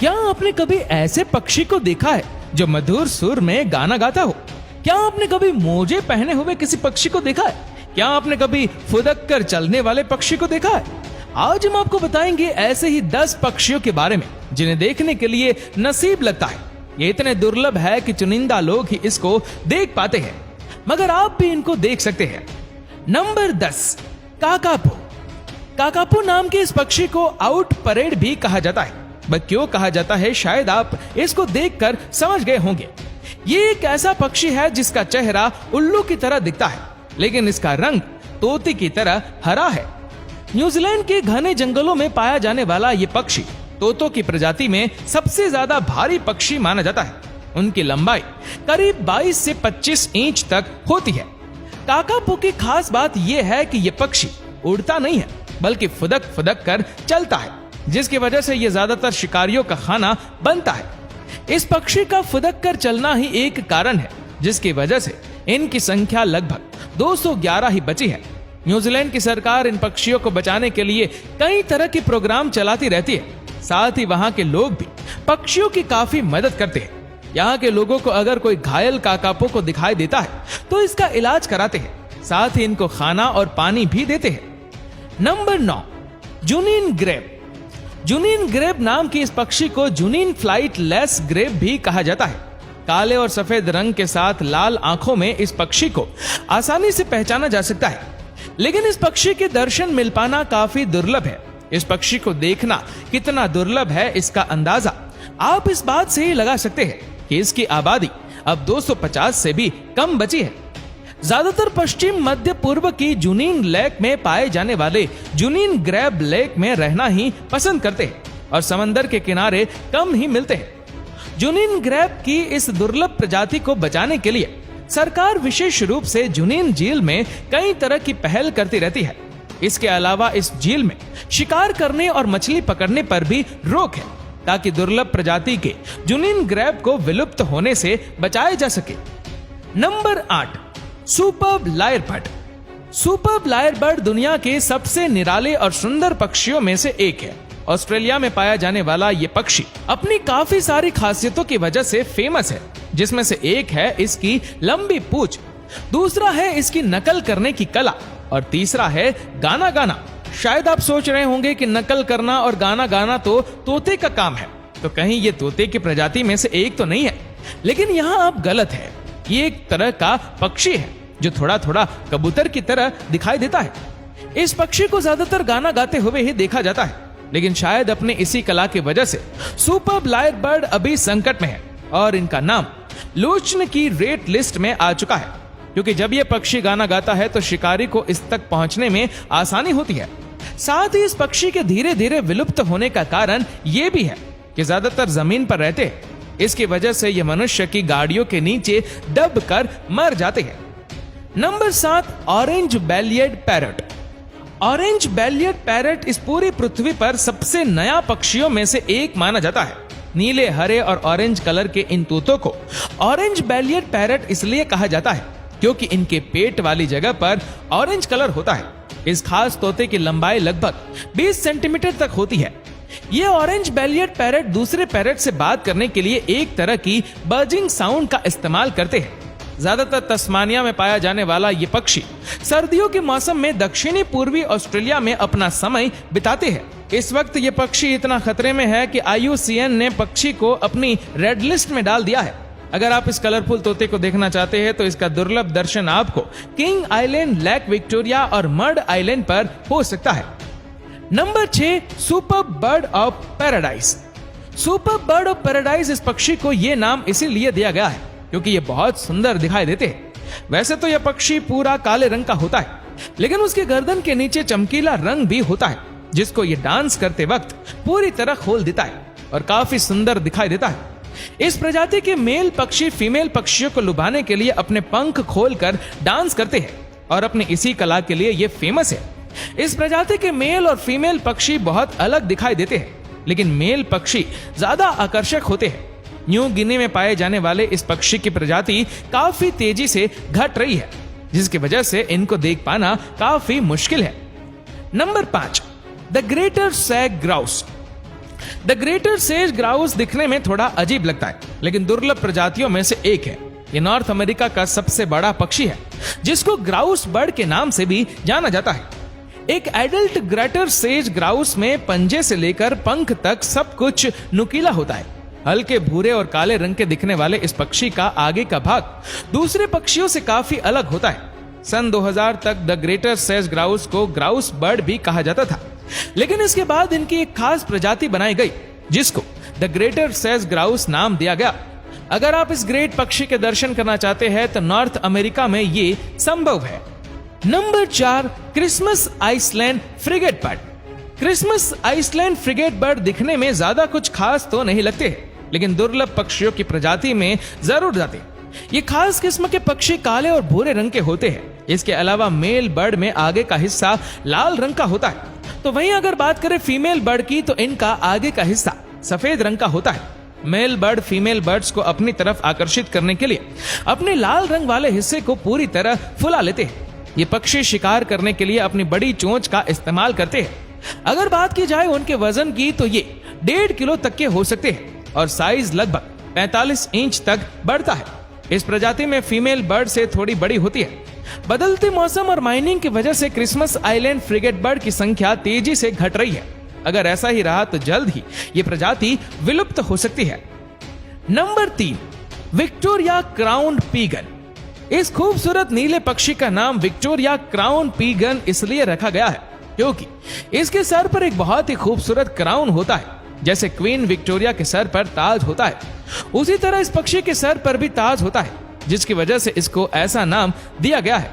क्या आपने कभी ऐसे पक्षी को देखा है जो मधुर सुर में गाना गाता हो? क्या आपने कभी मोजे पहने हुए किसी पक्षी को देखा है? क्या आपने कभी फुदक कर चलने वाले पक्षी को देखा है? आज हम आपको बताएंगे ऐसे ही 10 पक्षियों के बारे में जिन्हें देखने के लिए नसीब लगता है। ये इतने दुर्लभ है कि चुनिंदा लोग ही इसको देख पाते हैं, मगर आप भी इनको देख सकते हैं। Number 10, kakapo. काकापो नाम के इस पक्षी को आउट परेड भी कहा जाता है। वह क्यों कहा जाता है शायद आप इसको देखकर समझ गए होंगे। ये एक ऐसा पक्षी है जिसका चेहरा उल्लू की तरह दिखता है, लेकिन इसका रंग तोते की तरह हरा है। न्यूजीलैंड के घने जंगलों में पाया जाने वाला ये पक्षी तोतों की प्रजाति में सबसे ज्यादा भारी पक्षी माना जाता है। उनकी लंबाई करीब 22 से 25 इंच तक होती है। काकापो की खास बात यह है कि यह पक्षी उड़ता नहीं है, बल्कि फुदक फुदक कर चलता है, जिसकी वजह से यह ज्यादातर शिकारियों का खाना बनता है। इस पक्षी का फुदक कर चलना ही एक कारण है जिसकी वजह से इनकी संख्या लगभग 211 ही बची है। न्यूजीलैंड की सरकार इन पक्षियों को बचाने के लिए कई तरह के प्रोग्राम चलाती रहती है। साथ ही वहां के लोग भी पक्षियों की काफी मदद करते हैं। यहाँ के लोगों को अगर कोई घायल काकापो को दिखाई देता है तो इसका इलाज कराते हैं, साथ ही इनको खाना और पानी भी देते हैं। Number 9, Junin grebe. Junin grebe नाम की इस पक्षी को जुनीन फ्लाइट लेस ग्रेब भी कहा जाता है। काले और सफेद रंग के साथ लाल आंखों में इस पक्षी को आसानी से पहचाना जा सकता है, लेकिन इस पक्षी के दर्शन मिल पाना काफी दुर्लभ है। इस पक्षी को देखना कितना दुर्लभ है इसका अंदाजा आप इस बात से ही लगा सकते हैं कि इसकी आबादी अब 250 से भी कम बची है। ज्यादातर पश्चिम मध्य पूर्व की जुनीन लेक में पाए जाने वाले जुनीन ग्रेब लेक में रहना ही पसंद करते हैं और समंदर के किनारे कम ही मिलते हैं। जुनीन ग्रेब की इस दुर्लभ प्रजाति को बचाने के लिए सरकार विशेष रूप से जुनीन झील में कई तरह की पहल करती रहती है। इसके अलावा इस झील में शिकार करने और मछली पकड़ने पर भी रोक है, ताकि दुर्लभ प्रजाति के जुनीन ग्रेब को विलुप्त होने से बचाया जा सके। Number 8, superb lyrebird. Superb lyrebird दुनिया के सबसे निराले और सुंदर पक्षियों में से एक है। ऑस्ट्रेलिया में पाया जाने वाला ये पक्षी अपनी काफी सारी खासियतों की वजह से फेमस है, जिसमें से एक है इसकी लंबी पूंछ, दूसरा है इसकी नकल करने की कला और तीसरा है गाना गाना। शायद आप सोच रहे होंगे कि नकल करना और गाना गाना तो तोते का काम है, तो कहीं ये तोते की प्रजाति में से एक तो नहीं है। लेकिन यहाँ आप गलत है। ये एक तरह का पक्षी है जो थोड़ा थोड़ा कबूतर की तरह दिखाई देता है। इस पक्षी को ज्यादातर गाना गाते हुए ही देखा जाता है, लेकिन शायद अपने इसी कला की वजह से सुपर्ब लायरबर्ड अभी संकट में है और इनका नाम लोचन की रेड लिस्ट में आ चुका है, क्योंकि जब यह पक्षी गाना गाता है तो शिकारी को इस तक पहुंचने में आसानी होती है। साथ ही इस पक्षी के धीरे धीरे विलुप्त होने का कारण यह भी है कि ज्यादातर जमीन पर रहते हैं। इसकी वजह से ये मनुष्य की गाड़ियों के नीचे दब कर मर जाते हैं। Number 7, orange bellied parrot. Orange bellied parrot इस पूरी पृथ्वी पर सबसे नया पक्षियों में से एक माना जाता है। नीले, हरे और ऑरेंज कलर के इन तोतों को ऑरेंज बेलियड पैरट इसलिए कहा जाता है क्योंकि इनके पेट वाली जगह पर ऑरेंज कलर होता है। इस खास तोते की लंबाई लगभग 20 सेंटीमीटर तक होती है। ये ऑरेंज बेलियड पैरट दूसरे पैरट से बात करने के लिए एक तरह की बजिंग साउंड का इस्तेमाल करते हैं। ज्यादातर तस्मानिया में पाया जाने वाला ये पक्षी सर्दियों के मौसम में दक्षिणी पूर्वी ऑस्ट्रेलिया में अपना समय बिताते हैं। इस वक्त ये पक्षी इतना खतरे में है कि IUCN ने पक्षी को अपनी रेड लिस्ट में डाल दिया है। अगर आप इस कलरफुल तोते को देखना चाहते हैं तो इसका दुर्लभ दर्शन आपको किंग आइलैंड, लेक विक्टोरिया और मर्ड आइलैंड पर हो सकता है। Number 6, superb bird of paradise. Superb bird of paradise इस पक्षी को यह नाम इसीलिए दिया गया है क्योंकि ये बहुत सुंदर दिखाई देते हैं। वैसे तो यह पक्षी पूरा काले रंग का होता है, लेकिन उसके गर्दन के नीचे चमकीला रंग भी होता है, जिसको ये डांस करते वक्त पूरी तरह खोल देता है और काफी सुंदर दिखाई देता है। इस प्रजाति के मेल पक्षी फीमेल पक्षियों को लुभाने के लिए अपने पंख खोलकर डांस करते हैं और अपनी इसी कला के लिए ये फेमस है। इस प्रजाति के मेल और फीमेल पक्षी बहुत अलग दिखाई देते हैं, लेकिन मेल पक्षी ज्यादा आकर्षक होते हैं। न्यू गिनी में पाए जाने वाले इस पक्षी की प्रजाति काफी तेजी से घट रही है, जिसकी वजह से इनको देख पाना काफी मुश्किल है। Number 5, the greater sag grouse. The greater says grouse दिखने में थोड़ा अजीब लगता है, लेकिन दुर्लभ प्रजातियों में से एक है। ये नॉर्थ अमेरिका का सबसे बड़ा पक्षी है, जिसको ग्राउस बर्ड के नाम से भी जाना जाता है। एक एडल्ट ग्रेटर सेज ग्राउस में पंजे से लेकर पंख तक सब कुछ नुकीला होता है। हल्के भूरे और काले रंग के दिखने वाले इस पक्षी का आगे का भाग दूसरे पक्षियों से काफी अलग होता है। सन 2000 तक द ग्रेटर सेज ग्राउस को ग्राउस बर्ड भी कहा जाता था, लेकिन इसके बाद इनकी एक खास प्रजाति बनाई गई, जिसको द ग्रेटर सेज ग्राउस नाम दिया गया। अगर आप इस ग्रेट पक्षी के दर्शन करना चाहते हैं तो नॉर्थ अमेरिका में ये संभव है। Number 4, Christmas Island frigate bird. Christmas Island frigate bird दिखने में ज्यादा कुछ खास तो नहीं लगते हैं, लेकिन दुर्लभ पक्षियों की प्रजाति में जरूर जाते हैं। ये खास किस्म के पक्षी काले और भूरे रंग के होते हैं। इसके अलावा मेल बर्ड में आगे का हिस्सा लाल रंग का होता है, तो वहीं अगर बात करें फीमेल बर्ड की तो इनका आगे का हिस्सा सफेद रंग का होता है। मेल बर्ड फीमेल बर्ड्स को अपनी तरफ आकर्षित करने के लिए अपने लाल रंग वाले हिस्से को पूरी तरह फुला लेते हैं। ये पक्षी शिकार करने के लिए अपनी बड़ी चोंच का इस्तेमाल करते हैं। अगर बात की जाए उनके वजन की तो ये 1.5 किलो तक के हो सकते हैं और साइज लगभग 45 इंच तक बढ़ता है। इस प्रजाति में फीमेल बर्ड से थोड़ी बड़ी होती है। बदलते मौसम और माइनिंग की वजह से क्रिसमस आइलैंड फ्रिगेट बर्ड की संख्या तेजी से घट रही है। अगर ऐसा ही रहा तो जल्द ही ये प्रजाति विलुप्त हो सकती है। Number 3, Victoria crown pigeon. इस खूबसूरत नीले पक्षी का नाम विक्टोरिया क्राउन पीगन इसलिए रखा गया है क्योंकि इसके सर पर एक बहुत ही खूबसूरत क्राउन होता है। जैसे क्वीन विक्टोरिया के सर पर ताज होता है, उसी तरह इस पक्षी के सर पर भी ताज होता है, जिसकी वजह से इसको ऐसा नाम दिया गया है।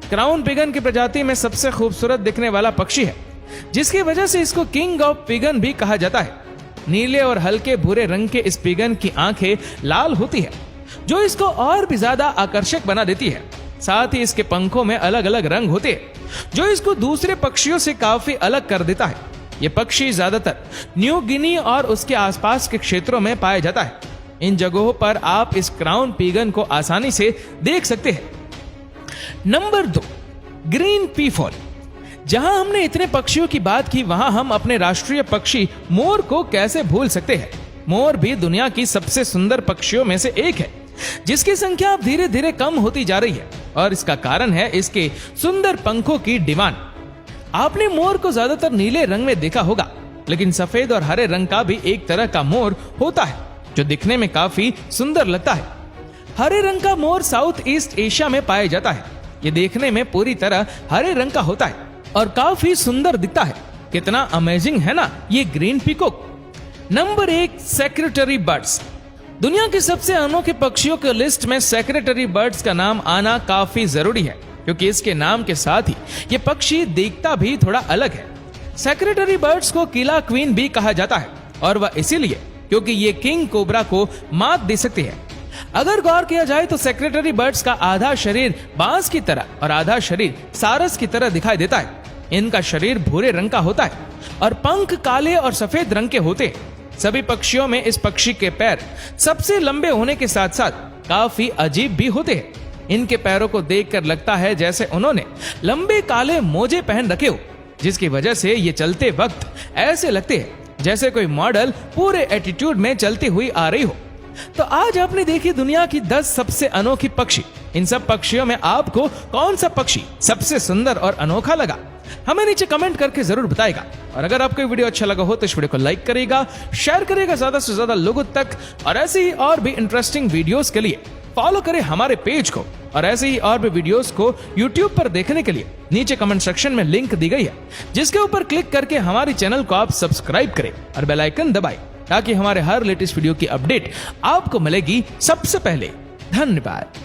क्राउन पिगन की प्रजाति में सबसे खूबसूरत दिखने वाला पक्षी है, जिसकी वजह से इसको किंग ऑफ पिगन भी कहा जाता है। नीले और हल्के भूरे रंग के इस पिगन की आंखें लाल होती है, जो इसको और भी ज्यादा आकर्षक बना देती है। साथ ही इसके पंखों में अलग अलग रंग होते हैं, जो इसको दूसरे पक्षियों से काफी अलग कर देता है। ये पक्षी ज्यादातर न्यू गिनी और उसके आसपास के क्षेत्रों में पाया जाता है। इन जगहों पर आप इस क्राउन पीगन को आसानी से देख सकते हैं। Number 2, green peafowl. जहां हमने इतने पक्षियों की बात की, वहां हम अपने राष्ट्रीय पक्षी मोर को कैसे भूल सकते हैं। मोर भी दुनिया की सबसे सुंदर पक्षियों में से एक है, जिसकी संख्या अब धीरे धीरे कम होती जा रही है, और इसका कारण है इसके सुंदर पंखों की डिमांड। आपने मोर को ज्यादातर नीले रंग में देखा होगा, लेकिन सफेद और हरे रंग का भी एक तरह का मोर होता है, जो दिखने में काफी सुंदर लगता है। हरे रंग का मोर साउथ ईस्ट एशिया में पाया जाता है। ये देखने में पूरी तरह हरे रंग का होता है और काफी सुंदर दिखता है। कितना अमेजिंग है ना ये green peacock. Number 1, secretary birds. दुनिया के सबसे अनोखे पक्षियों के लिस्ट में सेक्रेटरी बर्ड्स का नाम आना काफी जरूरी है, क्योंकि इसके नाम के साथ ही ये पक्षी दिखता भी थोड़ा अलग है। सेक्रेटरी बर्ड्स को किला क्वीन भी कहा जाता है, और वह इसीलिए क्योंकि ये किंग कोबरा को मात दे सकती है। अगर गौर किया जाए तो सेक्रेटरी बर्ड्स का आधा शरीर बांस की तरह और आधा शरीर सारस की तरह दिखाई देता है। इनका शरीर भूरे रंग का होता है और पंख काले और सफेद रंग के होते हैं। सभी पक्षियों में इस पक्षी के पैर सबसे लंबे होने के साथ साथ काफी अजीब भी होते हैं। इनके पैरों को देखकर लगता है जैसे उन्होंने लंबे काले मोजे पहन रखे हो, जिसकी वजह से ये चलते वक्त ऐसे लगते हैं जैसे कोई मॉडल पूरे एटीट्यूड में चलती हुई आ रही हो। तो आज आपने देखी दुनिया की 10 सबसे अनोखी पक्षी। इन सब पक्षियों में आपको कौन सा पक्षी सबसे सुंदर और अनोखा लगा, हमें नीचे कमेंट करके जरूर बताएगा। और अगर आपको वीडियो अच्छा लगा हो तो इस वीडियो को लाइक करेगा, शेयर करेगा ज्यादा से ज्यादा लोगों तक, और ऐसे ही और भी इंटरेस्टिंग वीडियोस के लिए फॉलो करें हमारे पेज को। और ऐसे ही और भी वीडियोस को YouTube पर देखने के लिए नीचे कमेंट सेक्शन में लिंक दी गई है, जिसके ऊपर क्लिक करके हमारे चैनल को आप सब्सक्राइब करें और बेल आइकन दबाएं, ताकि हमारे हर लेटेस्ट वीडियो की अपडेट आपको मिलेगी सबसे पहले। धन्यवाद।